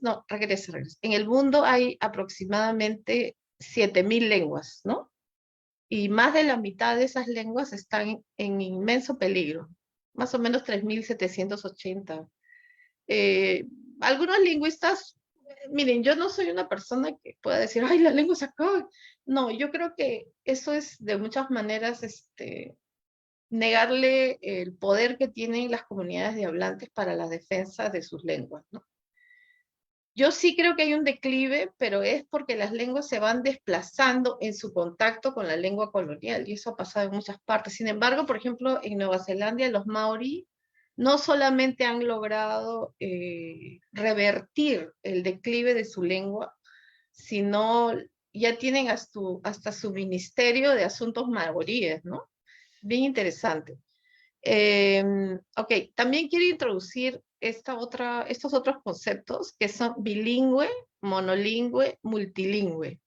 no, regresa. En el mundo hay aproximadamente 7.000 lenguas, ¿no? Y más de la mitad de esas lenguas están en inmenso peligro, más o menos 3.780. Eh, Algunos lingüistas, miren, yo no soy una persona que pueda decir, ay, la lengua se acaba. No, yo creo que eso es de muchas maneras negarle el poder que tienen las comunidades de hablantes para la defensa de sus lenguas, ¿no? Yo sí creo que hay un declive, pero es porque las lenguas se van desplazando en su contacto con la lengua colonial, y eso ha pasado en muchas partes. Sin embargo, por ejemplo, en Nueva Zelanda, los maorí no solamente han logrado revertir el declive de su lengua, sino ya tienen hasta su ministerio de asuntos maoríes, ¿no? Bien interesante. Ok, también quiero introducir estos otros conceptos que son bilingüe, monolingüe, multilingüe.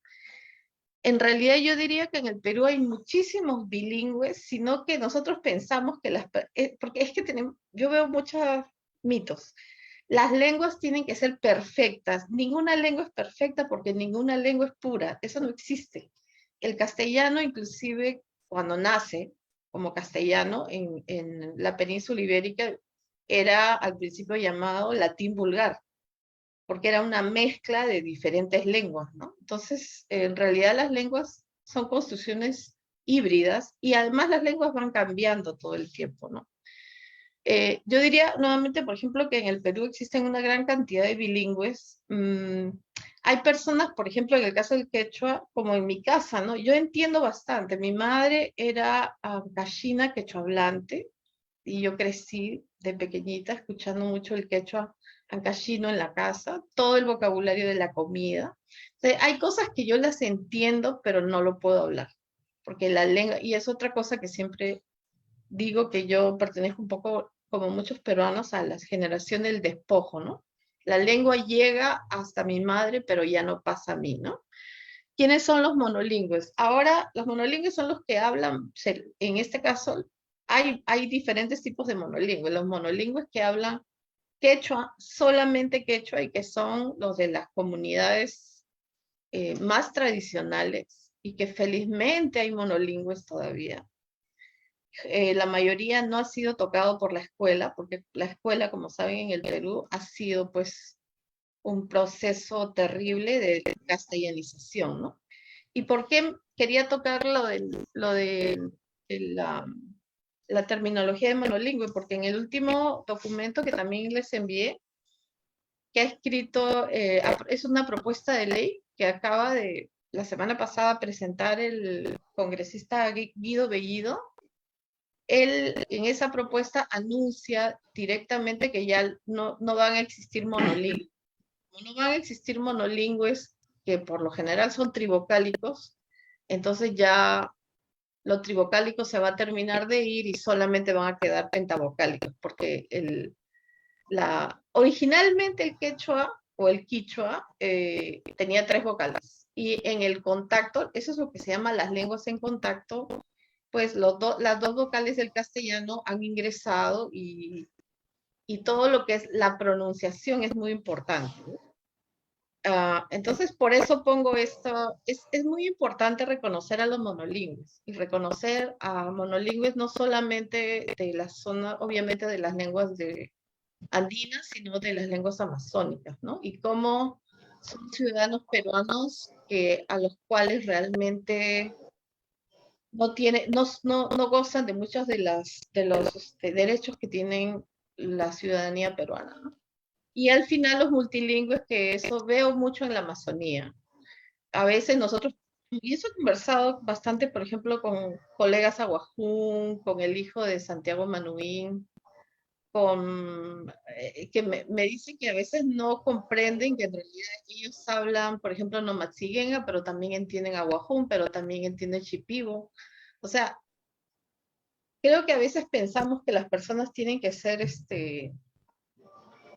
En realidad yo diría que en el Perú hay muchísimos bilingües, sino que nosotros pensamos que porque es que yo veo muchos mitos. Las lenguas tienen que ser perfectas. Ninguna lengua es perfecta porque ninguna lengua es pura. Eso no existe. El castellano, inclusive, cuando nace como castellano en la península ibérica, era al principio llamado latín vulgar, porque era una mezcla de diferentes lenguas, ¿no? Entonces, en realidad las lenguas son construcciones híbridas y además las lenguas van cambiando todo el tiempo, ¿no? Yo diría nuevamente, por ejemplo, que en el Perú existen una gran cantidad de bilingües. Hay personas, por ejemplo, en el caso del quechua, como en mi casa, ¿no? Yo entiendo bastante. Mi madre era gallina quechua hablante y yo crecí de pequeñita escuchando mucho el quechua ancashino en la casa, todo el vocabulario de la comida. O sea, hay cosas que yo las entiendo, pero no lo puedo hablar, porque la lengua, y es otra cosa que siempre digo que yo pertenezco un poco, como muchos peruanos, a la generación del despojo, ¿no? La lengua llega hasta mi madre, pero ya no pasa a mí, ¿no? ¿Quiénes son los monolingües? Ahora, los monolingües son los que hablan, en este caso, hay diferentes tipos de monolingües. Los monolingües que hablan quechua, solamente quechua, y que son los de las comunidades más tradicionales, y que felizmente hay monolingües todavía. La mayoría no ha sido tocado por la escuela, porque la escuela, como saben, en el Perú ha sido pues un proceso terrible de castellanización, ¿no? ¿Y por qué quería tocar de la terminología de monolingüe? Porque en el último documento que también les envié, que ha escrito, es una propuesta de ley que acaba de, la semana pasada, presentar el congresista Guido Bellido. Él en esa propuesta anuncia directamente que ya no van a existir monolingües. No van a existir monolingües, que por lo general son trivocálicos, entonces ya lo trivocálico se va a terminar de ir y solamente van a quedar pentavocálicos, porque originalmente el quechua o el quichua tenía 3 vocales, y en el contacto, eso es lo que se llama las lenguas en contacto, pues las 2 vocales del castellano han ingresado, y todo lo que es la pronunciación es muy importante. Entonces, por eso pongo esto. Es muy importante reconocer a los monolingües, y reconocer a monolingües no solamente de la zona, obviamente, de las lenguas andinas, sino de las lenguas amazónicas, ¿no? Y cómo son ciudadanos peruanos a los cuales realmente no gozan de muchos de los derechos que tienen la ciudadanía peruana, ¿no? Y al final los multilingües, que eso veo mucho en la Amazonía. A veces nosotros, y eso he conversado bastante, por ejemplo, con colegas aguajún, con el hijo de Santiago Manuín, que me dicen que a veces no comprenden que en realidad ellos hablan, por ejemplo, nomatziguenga, pero también entienden aguajún, pero también entienden shipibo. O sea, creo que a veces pensamos que las personas tienen que ser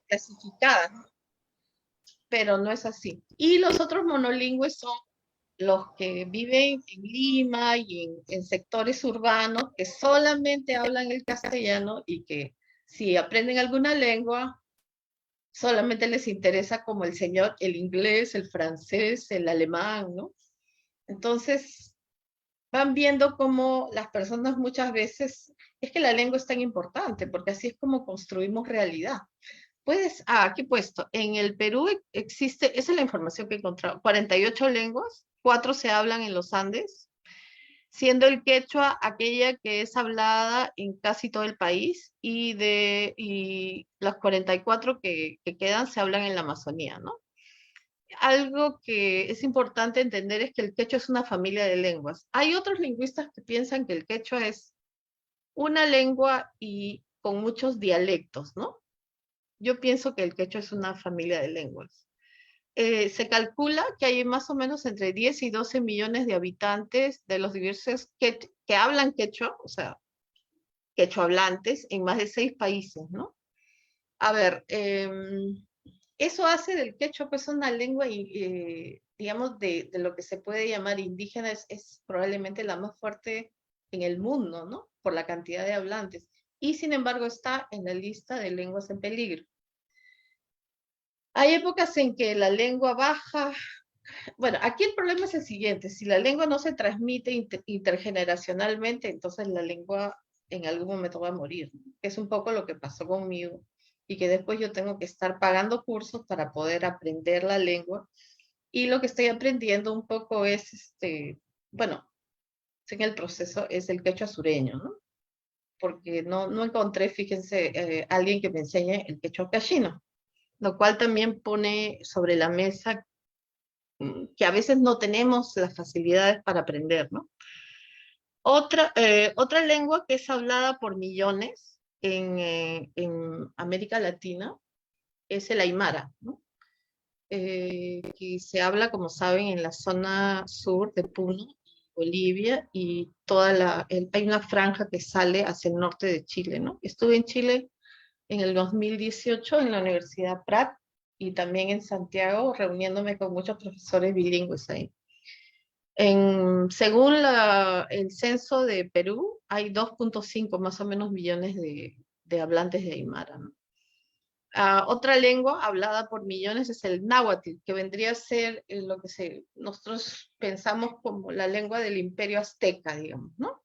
clasificadas, pero no es así. Y los otros monolingües son los que viven en Lima y en sectores urbanos, que solamente hablan el castellano, y que si aprenden alguna lengua, solamente les interesa como el señor, el inglés, el francés, el alemán, ¿no? Entonces, van viendo cómo las personas muchas veces, es que la lengua es tan importante, porque así es como construimos realidad. Puedes, aquí he puesto, en el Perú existe, esa es la información que he encontrado, 48 lenguas, 4 se hablan en los Andes, siendo el quechua aquella que es hablada en casi todo el país y las 44 que quedan se hablan en la Amazonía, ¿no? Algo que es importante entender es que el quechua es una familia de lenguas. Hay otros lingüistas que piensan que el quechua es una lengua y con muchos dialectos, ¿no? Yo pienso que el quechua es una familia de lenguas. Se calcula que hay más o menos entre 10 y 12 millones de habitantes de los diversos que hablan quechua, o sea, quechua hablantes, en más de 6 países, ¿no? A ver, eso hace del quechua pues una lengua, digamos, de lo que se puede llamar indígena, es probablemente la más fuerte en el mundo, ¿no? Por la cantidad de hablantes. Y sin embargo está en la lista de lenguas en peligro. Hay épocas en que la lengua baja. Bueno, aquí el problema es el siguiente, si la lengua no se transmite intergeneracionalmente, entonces la lengua en algún momento va a morir, ¿no? Es un poco lo que pasó conmigo y que después yo tengo que estar pagando cursos para poder aprender la lengua y lo que estoy aprendiendo un poco es, bueno, en el proceso es el quechua sureño, ¿no? Porque no encontré, fíjense, alguien que me enseñe el quechua cachino, lo cual también pone sobre la mesa que a veces no tenemos las facilidades para aprender, ¿no? Otra lengua que es hablada por millones en América Latina es el aymara, ¿no? Que se habla, como saben, en la zona sur de Puno, Bolivia, y hay una franja que sale hacia el norte de Chile, ¿no? Estuve en Chile en el 2018 en la Universidad Prat y también en Santiago, reuniéndome con muchos profesores bilingües ahí. Según el censo de Perú, hay 2,5 más o menos millones de hablantes de Aymara, ¿no? Otra lengua hablada por millones es el náhuatl, que vendría a ser lo que nosotros pensamos como la lengua del imperio azteca, digamos, ¿no?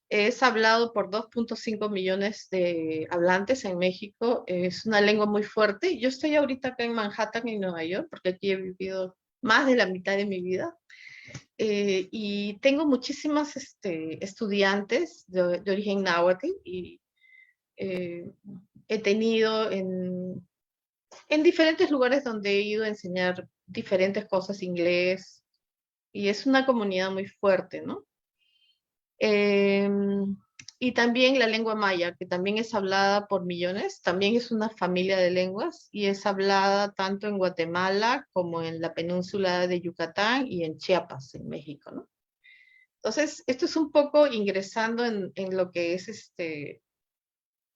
Es hablado por 2,5 millones de hablantes en México. Es una lengua muy fuerte. Yo estoy ahorita acá en Manhattan, en Nueva York, porque aquí he vivido más de la mitad de mi vida. Y tengo muchísimas estudiantes de origen náhuatl y eh, he tenido en diferentes lugares donde he ido a enseñar diferentes cosas, inglés, y es una comunidad muy fuerte, ¿no? Eh, y también la lengua maya, que también es hablada por millones, también es una familia de lenguas y es hablada tanto en Guatemala como en la península de Yucatán y en Chiapas, en México, ¿no? Entonces, esto es un poco ingresando en lo que es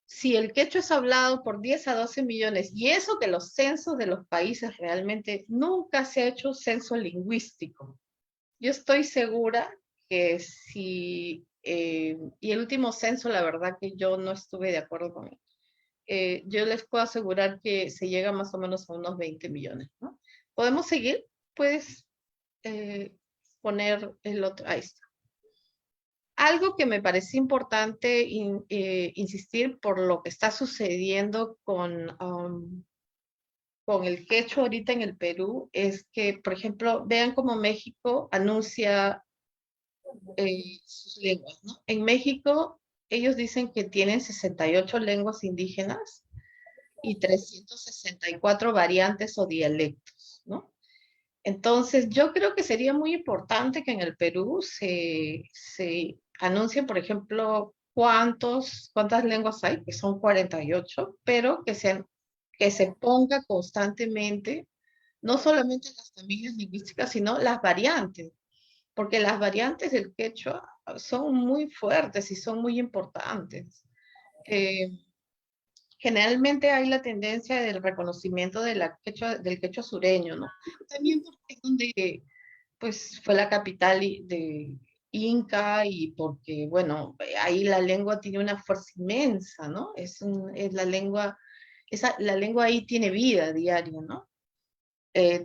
si el quechua es hablado por 10 a 12 millones, y eso que los censos de los países realmente nunca se ha hecho censo lingüístico. Yo estoy segura que y el último censo, la verdad que yo no estuve de acuerdo con él. Yo les puedo asegurar que se llega más o menos a unos 20 millones, ¿no? ¿Podemos seguir? ¿Puedes poner el otro? Ahí está. Algo que me parece importante insistir por lo que está sucediendo con el quechua ahorita en el Perú es que, por ejemplo, vean cómo México anuncia sus lenguas, ¿no? En México, ellos dicen que tienen 68 lenguas indígenas y 364 variantes o dialectos, ¿no? Entonces, yo creo que sería muy importante que en el Perú se anuncie, por ejemplo, cuántas lenguas hay, que son 48, pero que se ponga constantemente, no solamente las familias lingüísticas, sino las variantes, porque las variantes del quechua son muy fuertes y son muy importantes. Eh, Generalmente hay la tendencia del reconocimiento del quechua sureño, ¿no? También porque es donde pues fue la capital de Inca y porque, bueno, ahí la lengua tiene una fuerza inmensa, ¿no? Es la lengua la lengua ahí tiene vida diaria, ¿no?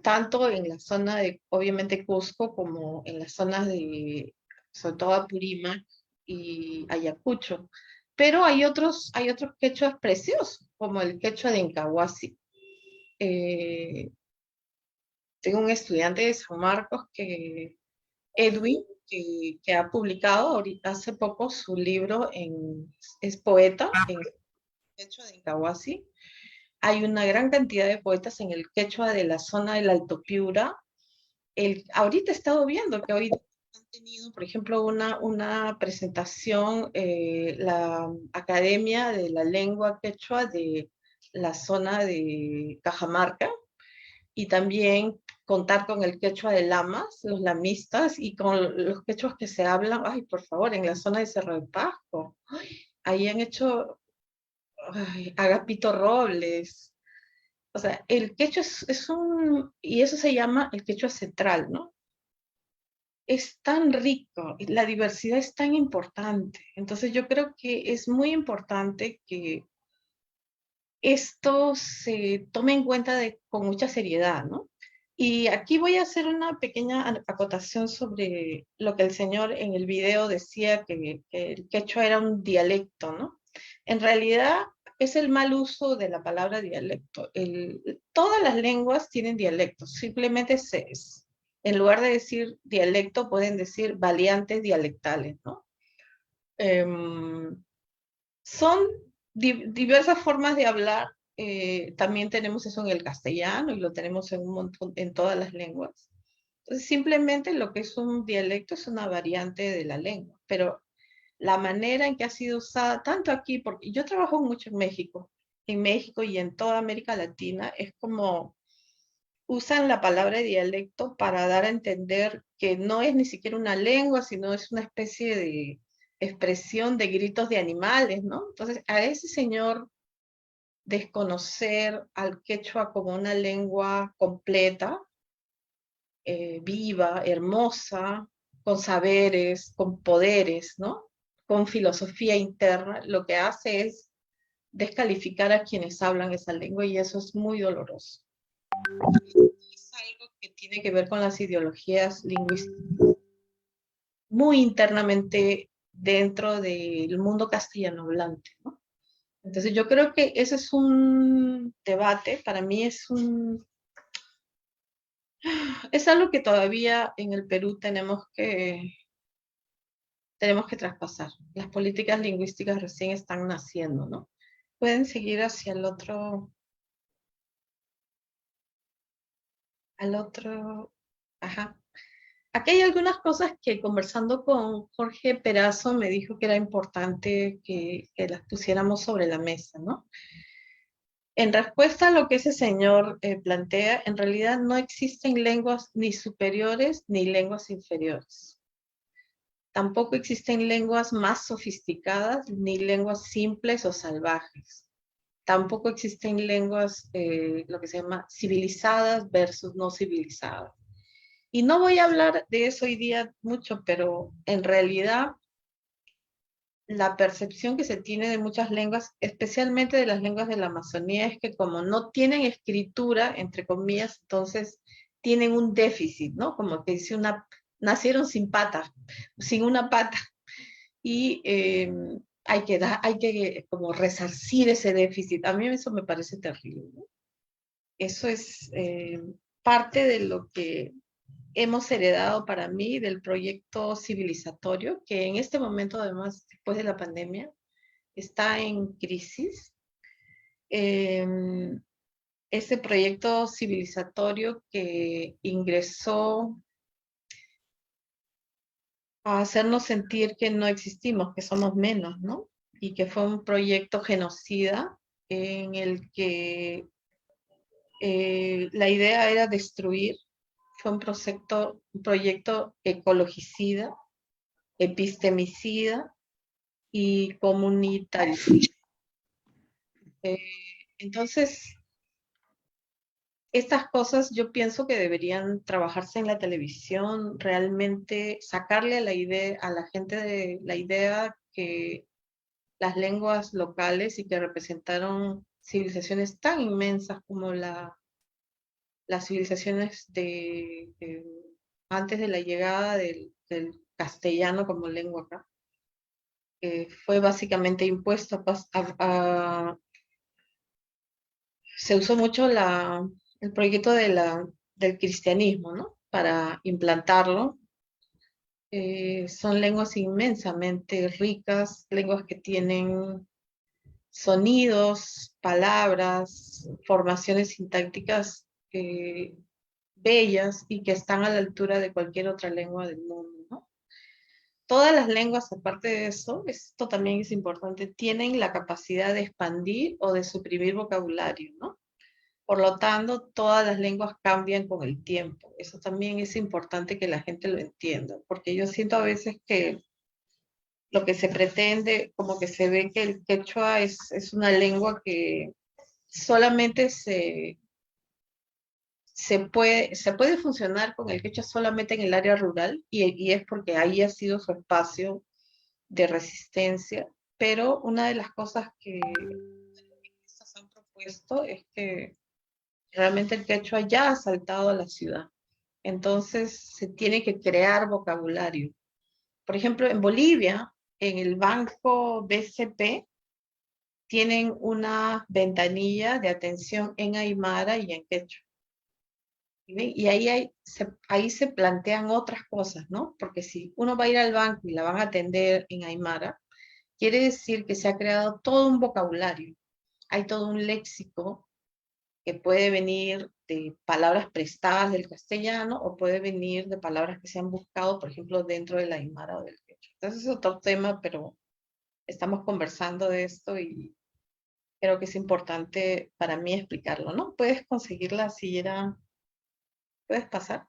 Tanto en la zona de, obviamente, Cusco, como en las zonas de, sobre todo Apurímac y Ayacucho. Pero hay otros quechuas preciosos, como el quechua de Incahuasi. Eh, Tengo un estudiante de San Marcos, Edwin, que ha publicado ahorita hace poco su libro, es poeta en quechua de Incahuasi. Hay una gran cantidad de poetas en el quechua de la zona del Alto Piura. Ahorita he estado viendo que hoy han tenido, por ejemplo, una presentación, la Academia de la Lengua Quechua de la zona de Cajamarca, y también contar con el quechua de lamas, los lamistas, y con los quechuas que se hablan, ay, por favor, en la zona de Cerro de Pasco. Ahí han hecho Agapito Robles. O sea, el quechua y eso se llama el quechua central, ¿no? Es tan rico, y la diversidad es tan importante. Entonces yo creo que es muy importante que esto se tome en cuenta con mucha seriedad, ¿no? Y aquí voy a hacer una pequeña acotación sobre lo que el señor en el video decía, que el quechua era un dialecto, ¿no? En realidad es el mal uso de la palabra dialecto. Todas las lenguas tienen dialectos, simplemente en lugar de decir dialecto, pueden decir variantes dialectales, ¿no? Em, Son diversas formas de hablar. También tenemos eso en el castellano y lo tenemos en un montón, en todas las lenguas. Entonces, simplemente lo que es un dialecto es una variante de la lengua, pero la manera en que ha sido usada, tanto aquí, porque yo trabajo mucho en México y en toda América Latina, es como usan la palabra dialecto para dar a entender que no es ni siquiera una lengua, sino es una especie de expresión de gritos de animales, ¿no? Entonces, a ese señor desconocer al quechua como una lengua completa, viva, hermosa, con saberes, con poderes, ¿no? Con filosofía interna, lo que hace es descalificar a quienes hablan esa lengua, y eso es muy doloroso. Es algo que tiene que ver con las ideologías lingüísticas muy internamente dentro del mundo castellano hablante, ¿no? Entonces yo creo que ese es un debate, para mí es algo que todavía en el Perú tenemos que traspasar. Las políticas lingüísticas recién están naciendo, ¿no? Pueden seguir hacia al otro, ajá. Aquí hay algunas cosas que, conversando con Jorge Perazo, me dijo que era importante que las pusiéramos sobre la mesa, ¿no? En respuesta a lo que ese señor plantea, en realidad no existen lenguas ni superiores ni lenguas inferiores. Tampoco existen lenguas más sofisticadas ni lenguas simples o salvajes. Tampoco existen lenguas, lo que se llama civilizadas versus no civilizadas. Y no voy a hablar de eso hoy día mucho, pero en realidad la percepción que se tiene de muchas lenguas, especialmente de las lenguas de la Amazonía, es que como no tienen escritura, entre comillas, entonces tienen un déficit, ¿no? Como que dice nacieron sin pata, sin una pata, y hay que como resarcir ese déficit. A mí eso me parece terrible, ¿no? Eso es parte de lo que hemos heredado, para mí, del proyecto civilizatorio, que en este momento, además, después de la pandemia, está en crisis. Eh, Ese proyecto civilizatorio que ingresó a hacernos sentir que no existimos, que somos menos, ¿no? Y que fue un proyecto genocida en el que la idea era destruir. Fue un proyecto ecologicida, epistemicida y comunitaricida. Eh, entonces, estas cosas yo pienso que deberían trabajarse en la televisión, realmente sacarle a la gente de la idea que las lenguas locales y que representaron civilizaciones tan inmensas como las civilizaciones antes de la llegada del castellano como lengua acá, fue básicamente impuesto se usó mucho el proyecto del cristianismo, ¿no? Para implantarlo. Son lenguas inmensamente ricas, lenguas que tienen sonidos, palabras, formaciones sintácticas bellas y que están a la altura de cualquier otra lengua del mundo, ¿no? Todas las lenguas, aparte de eso, esto también es importante, tienen la capacidad de expandir o de suprimir vocabulario, ¿no? Por lo tanto, todas las lenguas cambian con el tiempo. Eso también es importante que la gente lo entienda, porque yo siento a veces que lo que se pretende, como que se ve que el quechua es una lengua que solamente se puede funcionar con el quechua solamente en el área rural y es porque ahí ha sido su espacio de resistencia, pero una de las cosas que estas han propuesto es que realmente el quechua ya ha saltado a la ciudad. Entonces se tiene que crear vocabulario. Por ejemplo, en Bolivia, en el banco BCP, tienen una ventanilla de atención en Aymara y en quechua. Y ahí se plantean otras cosas, ¿no? Porque si uno va a ir al banco y la van a atender en Aymara, quiere decir que se ha creado todo un vocabulario. Hay todo un léxico que puede venir de palabras prestadas del castellano o puede venir de palabras que se han buscado, por ejemplo, dentro del Aymara o del quechua. Entonces es otro tema, pero estamos conversando de esto y creo que es importante para mí explicarlo, ¿no? Puedes conseguir la sillera, puedes pasar.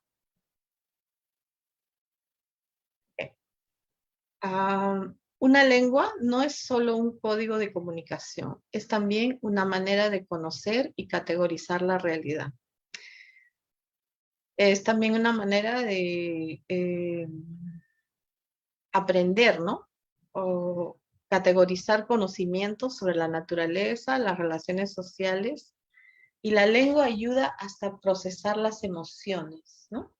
Una lengua no es solo un código de comunicación, es también una manera de conocer y categorizar la realidad. Es también una manera de aprender, ¿no? O categorizar conocimientos sobre la naturaleza, las relaciones sociales, y la lengua ayuda hasta procesar las emociones, ¿no?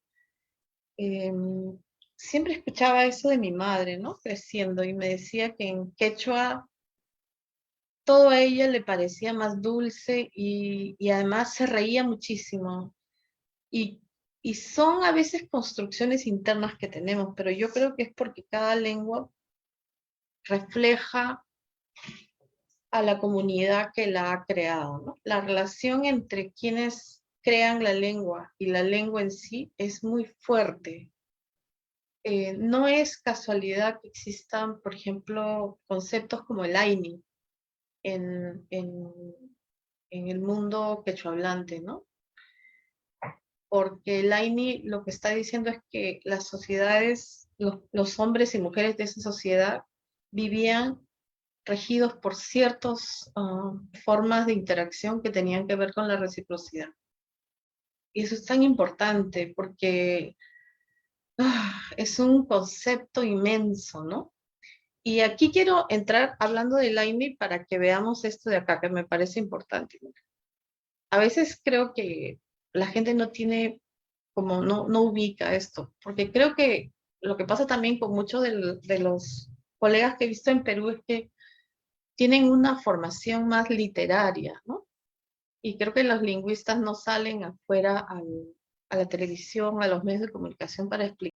Siempre escuchaba eso de mi madre, ¿no? Creciendo, y me decía que en quechua todo a ella le parecía más dulce y además se reía muchísimo. Y, y son a veces construcciones internas que tenemos, pero yo creo que es porque cada lengua refleja a la comunidad que la ha creado, ¿no? La relación entre quienes crean la lengua y la lengua en sí es muy fuerte. No es casualidad que existan, por ejemplo, conceptos como el Aini en el mundo quechohablante, ¿no? Porque el Aini lo que está diciendo es que las sociedades, los hombres y mujeres de esa sociedad vivían regidos por ciertas formas de interacción que tenían que ver con la reciprocidad. Y eso es tan importante porque es un concepto inmenso, ¿no? Y aquí quiero entrar hablando del AIMI para que veamos esto de acá, que me parece importante. A veces creo que la gente no tiene, como no ubica esto, porque creo que lo que pasa también con muchos de los colegas que he visto en Perú es que tienen una formación más literaria, ¿no? Y creo que los lingüistas no salen afuera a la televisión, a los medios de comunicación para explicar.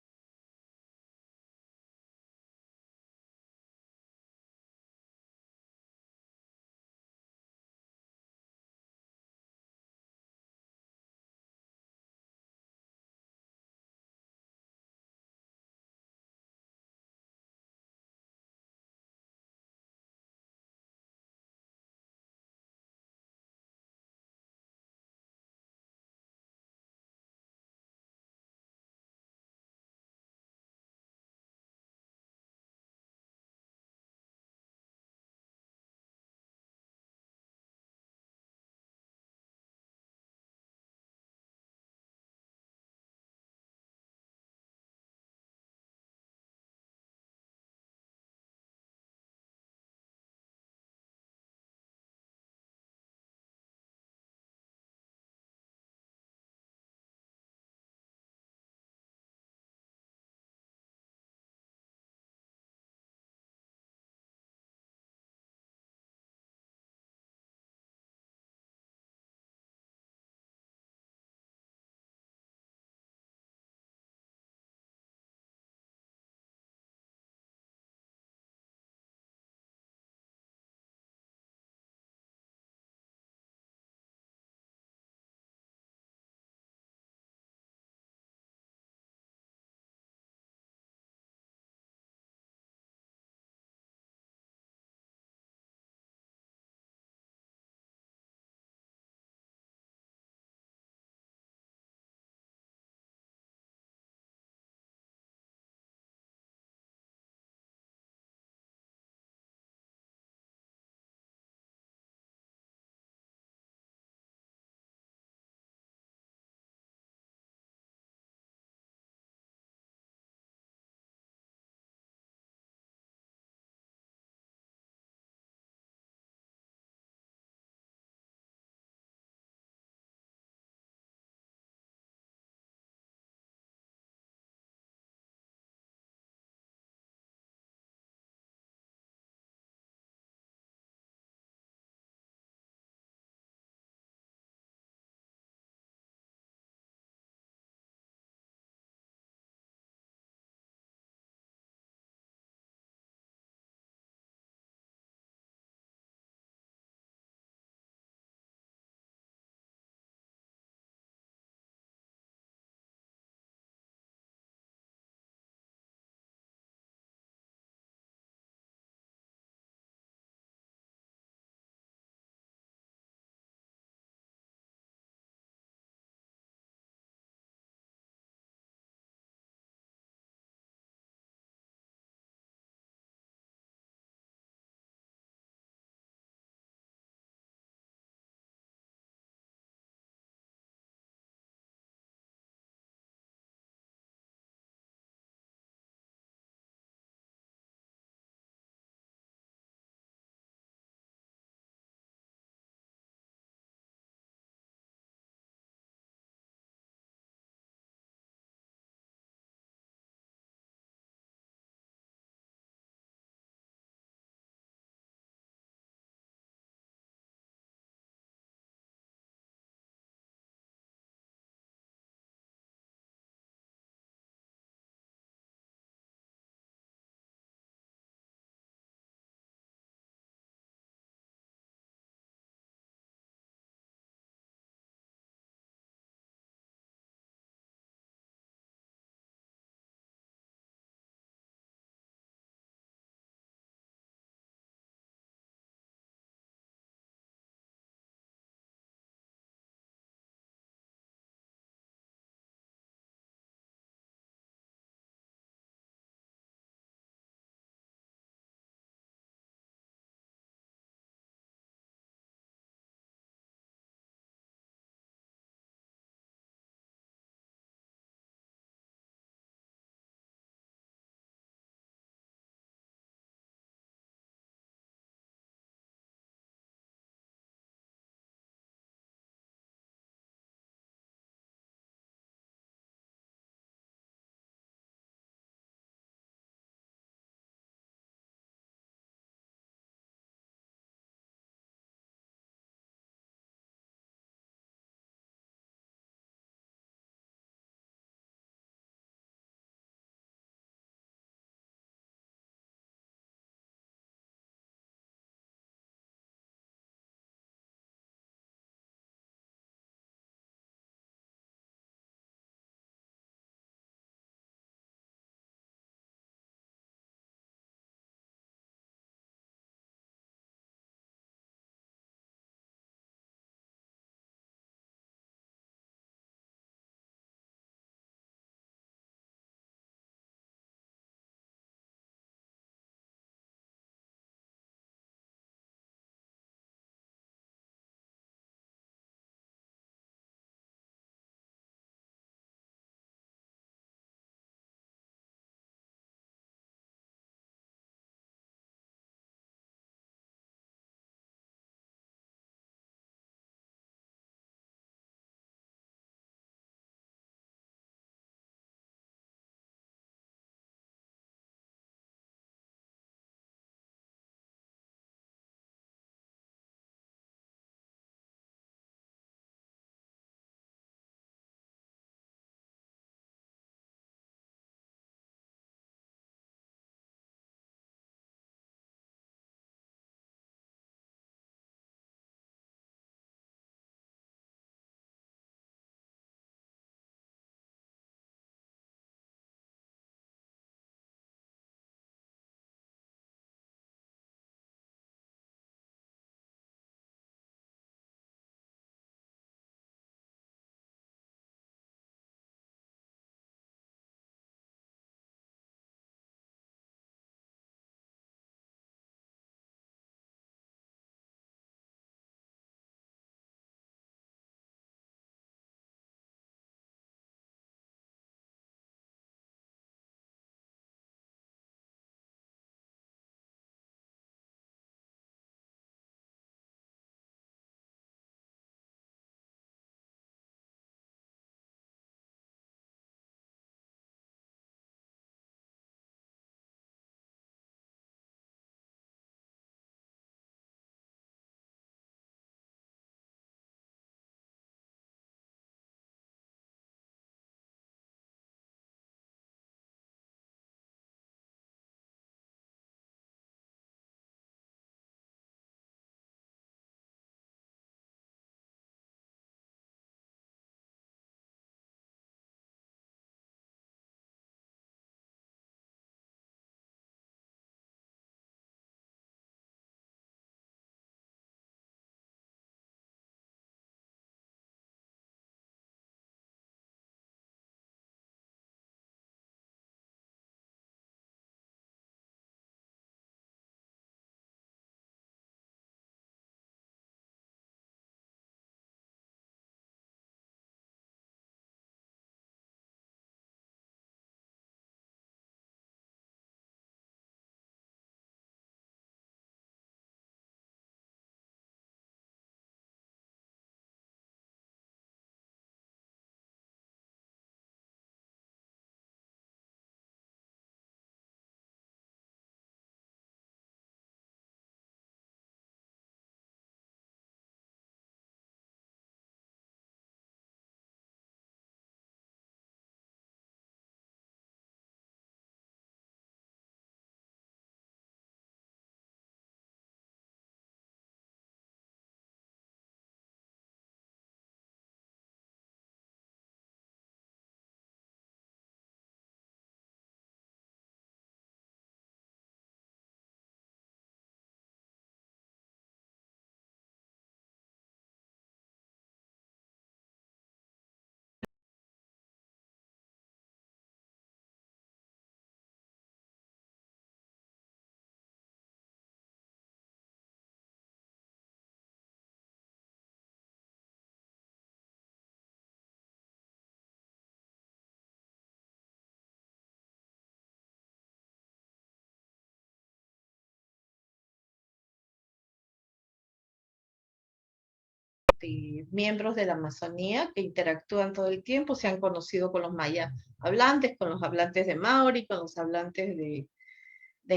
miembros de la Amazonía que interactúan todo el tiempo, se han conocido con los mayas hablantes, con los hablantes de Maori, con los hablantes de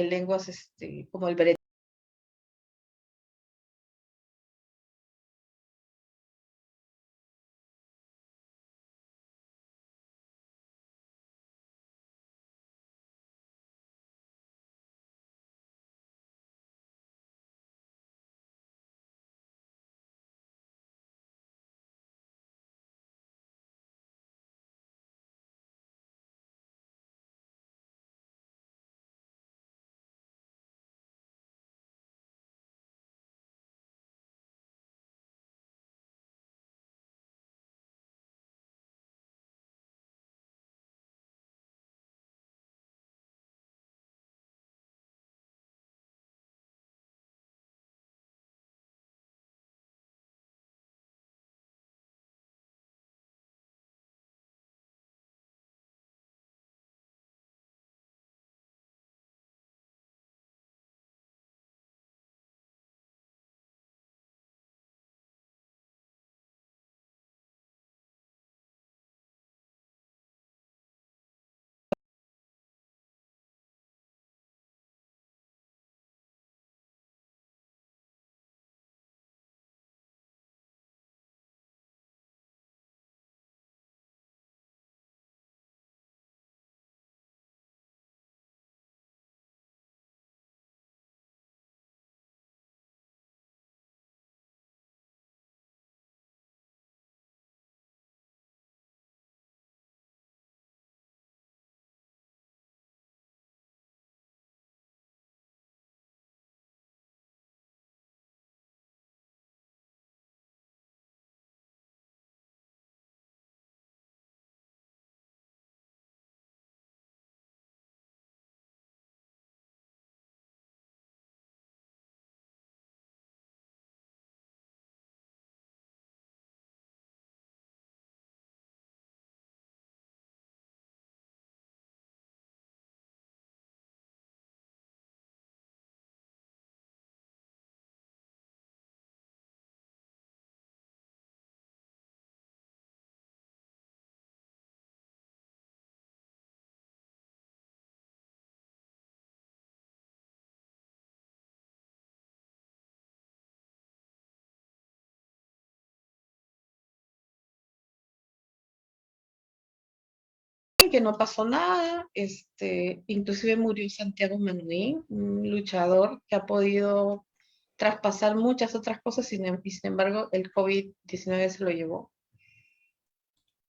lenguas como el bretono. Que no pasó nada, inclusive murió Santiago Menuín, un luchador que ha podido traspasar muchas otras cosas, y sin embargo el COVID-19 se lo llevó.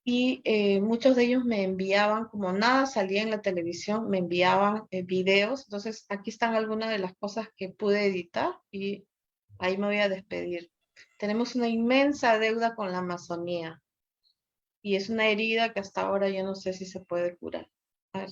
Y muchos de ellos me enviaban, como nada salía en la televisión, me enviaban videos. Entonces aquí están algunas de las cosas que pude editar y ahí me voy a despedir. Tenemos una inmensa deuda con la Amazonía y es una herida que hasta ahora yo no sé si se puede curar. A ver.